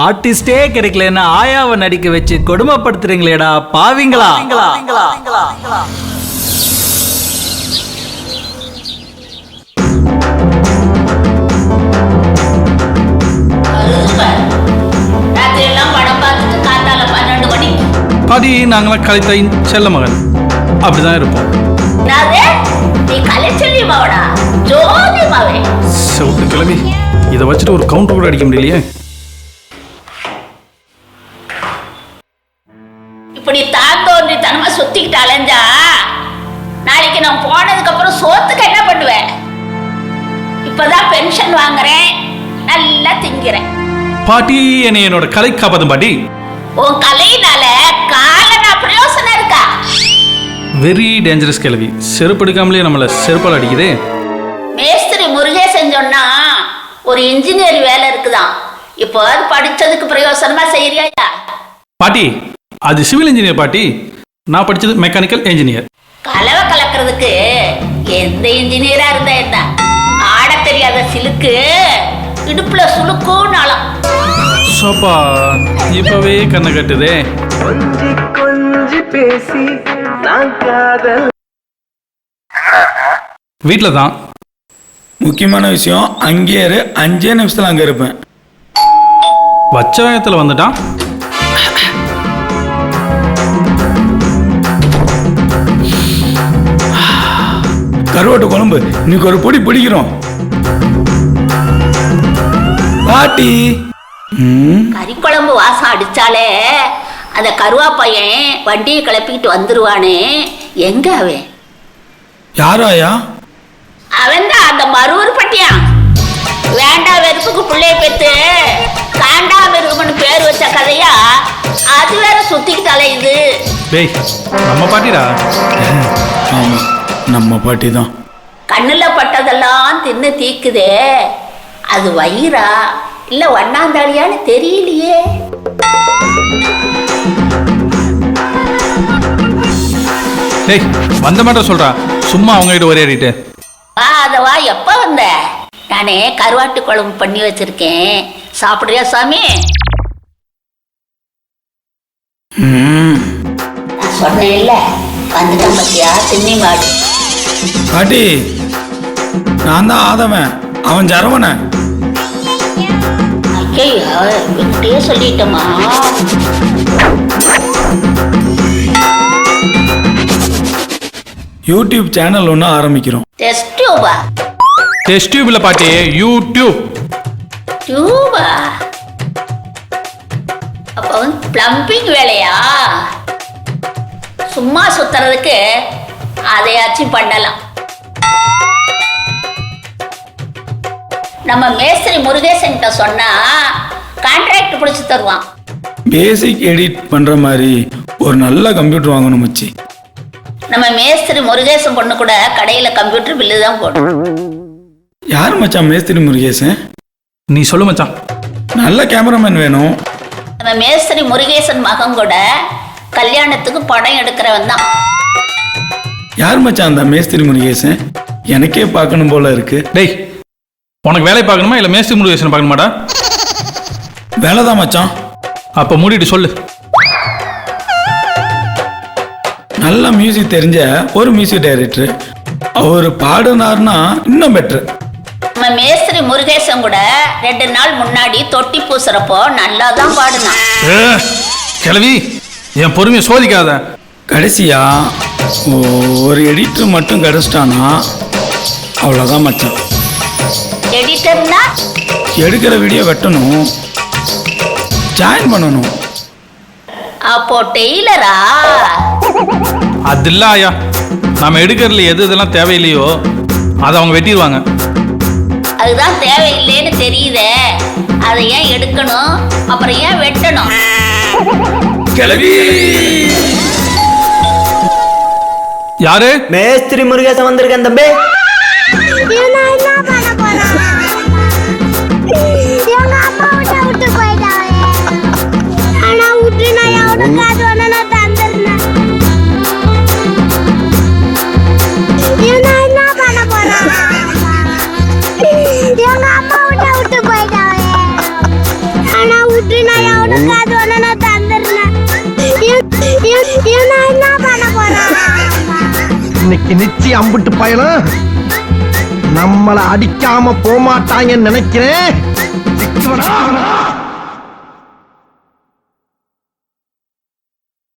ஆர்டிஸ்டே கிடைக்கலன்னா ஆயாவை நடிக்க வச்சு கொடுமைப்படுத்துறீங்களேடா பாவிங்களா. பாதி நாங்களாம் கலைத்தாயின் செல்ல மகன் அப்படிதான் இருப்போம். செவுட்டு கிளம்பி இதை வச்சுட்டு ஒரு கவுண்டர் கூட அடிக்க முடியலையே. இப்படி தாத்தோன்றி தனமா சுத்திக்கிட்டு அலைஞ்சா நாளைக்கு நான் போனதுக்கு அப்புறம் சோத்துக்கு என்ன பண்ணுவேன்? இப்பதான் பென்ஷன் வாங்குறேன், நல்லா திங்கிறேன். பாட்டி என்னோட கலை காப்பாதும் பாட்டி. உன் கலையினால காலனா பிரயோசனம் இருக்கா? வெரி டேஞ்சரஸ் கிளவி. செருப்பு எடுக்காமலே நம்மள செருப்பால் அடிக்குதே. மேஸ்திரி முருகேசன் சொன்னா ஒரு இன்ஜினியர் வேலை இருக்குதான், இப்போ அது படிச்சதுக்கு பிரயோசனமா செய்யறியா? பாட்டி அது சிவில் இன்ஜினியர் பாட்டி, நான் படிச்சது மெக்கானிக்கல் இன்ஜினியர். கலவை கலக்கிறதுக்கு எந்த இன்ஜினியரா இருந்தா என்ன, ஆட தெரியாத சிலுக்கு இடுப்புல சுளுக்கும்னாலும் சோப்பா இப்பவே கண்ணை கட்டுதே. வீட்டில தான். முக்கியமான விஷயம், அங்கே 5 நிமிஷத்துல அங்க இருப்பேன். வச்ச வேகத்துல வந்துட்டான். கருவாட்டு குழம்பு இன்னைக்கு ஒரு பொடி பிடிக்கிறோம் பாட்டி. கறி குழம்பு வாசம் அடிச்சாலே அந்த கருவா பையன் வண்டியை கிளப்பிக்கிட்டு வந்துருவானே. எங்க அவன்? யாராயா? அவன் தான் அந்த மருவூர் பட்டியான். வேண்டா வெறுப்புக்கு பிள்ளைய பெற்று காண்டா மிருகம்னு பேர் வச்ச கதையா அது வேற சுத்திக்கிட்டு அலையுது. டேய் நம்ம பாட்டிடா. ஆமா நம்ம பாட்டி தான். கண்ணுல பட்டதெல்லாம் தின்னு தீக்குதே, அது வயிறா இல்ல வண்ணாந்தாளியான்னு தெரியலையே. டேய் வந்த மாட்டேன் சொல்றா, சும்மா அவங்க கிட்ட ஒரே ஆடிட்டு. வா அதவா, எப்ப வந்த? நானே கருவாட்டு குழம்பு பண்ணி வச்சிருக்கேன், சாப்பிடுறியா சாமி? நான் சொன்னேன் இல்ல, வந்துட்டான் பத்தியா திண்ணி மாடு. பாட்டி நான் தான் ஆதவன், அவன் ஜரவன. ஐயா விட்டே சொல்லிட்டோமா? யூடியூப் சேனல் ஒன்று ஆரம்பிக்கிறோம். டெஸ்ட் டியூபா? டெஸ்ட் டியூப் இல்ல பாட்டி, யூடியூப். டியூபா? அப்ப வந்து பிளம்பிங் வேலையா? சும்மா சுத்துறதுக்கு அதையாச்சும் பண்ணலாம். நம்ம மேஸ்திரி முருகேசன் சொன்னா கான்ட்ராக்ட் பிடிச்சு தருவான். பேசிக் எடிட் பண்ற மாதிரி ஒரு நல்ல கம்ப்யூட்டர் வாங்கணும் மச்சி. நம்ம மேஸ்திரி முருகேசன் பொண்ணு கூட கடையில கம்ப்யூட்டர் பில்லு தான் போடும். யார் மச்சான் மேஸ்திரி முருகேசன்? நீ சொல்லு மச்சான். நல்ல கேமராமேன் வேணும். நம்ம மேஸ்திரி முருகேசன் மகன் கூட கல்யாணத்துக்கு படம் எடுக்கிறவன் தான். யார் மச்சான் அந்த மேஸ்திரி முருகேசன்? எனக்கே பார்க்கணும் போல இருக்கு. டேய் உனக்கு வேலை பார்க்கணுமா இல்ல மேஸ்திரி முருகேசன் பார்க்கணுமாடா? வேலைதான் மச்சான். அப்ப மூடிட்டு சொல்லு. நல்ல மியூசிக் தெரிஞ்ச ஒரு மியூசிக் டைரக்டர், அவர் பாடினார்னா இன்னும் பெட்டர். நம்ம மேஸ்திரி முருகேசன் கூட 2 நாள் முன்னாடி தொட்டி பூசுறப்போ நல்லா தான் பாடுனான். கிளவி என் பொறுமையை சோதிக்காத. கடைசியா ஒரு எடிட்டர் மட்டும் கிடைச்சிட்டானா அவ்வளோதான் மச்சான். எடிட்டர்னா? எடுக்கிற வீடியோ வெட்டணும், ஜாயின் பண்ணணும். அப்போ டெய்லரா? அது இல்ல ஆயா, நாம எடுக்கிறதுல எது இதெல்லாம் தேவையில்லையோ அதை அவங்க வெட்டிடுவாங்க. அதுதான் தேவையில்லைன்னு தெரியுதே, அதை ஏன் எடுக்கணும், அப்புறம் ஏன் வெட்டணும்? கிளவி யாரு? மேஸ்திரி முருகேசன் வந்திருக்கேன் தம்பி. விட்டு நான் எவனுக்கு அது ஒண்ணு நான் தந்துடுறேன். நான் என்ன பண்ண போறேன்? இன்னைக்கு நிச்சயம் அம்பிட்டு பயணம் நம்மள அடிக்காம போமாட்டாங்கன்னு நினைக்கிறேன்.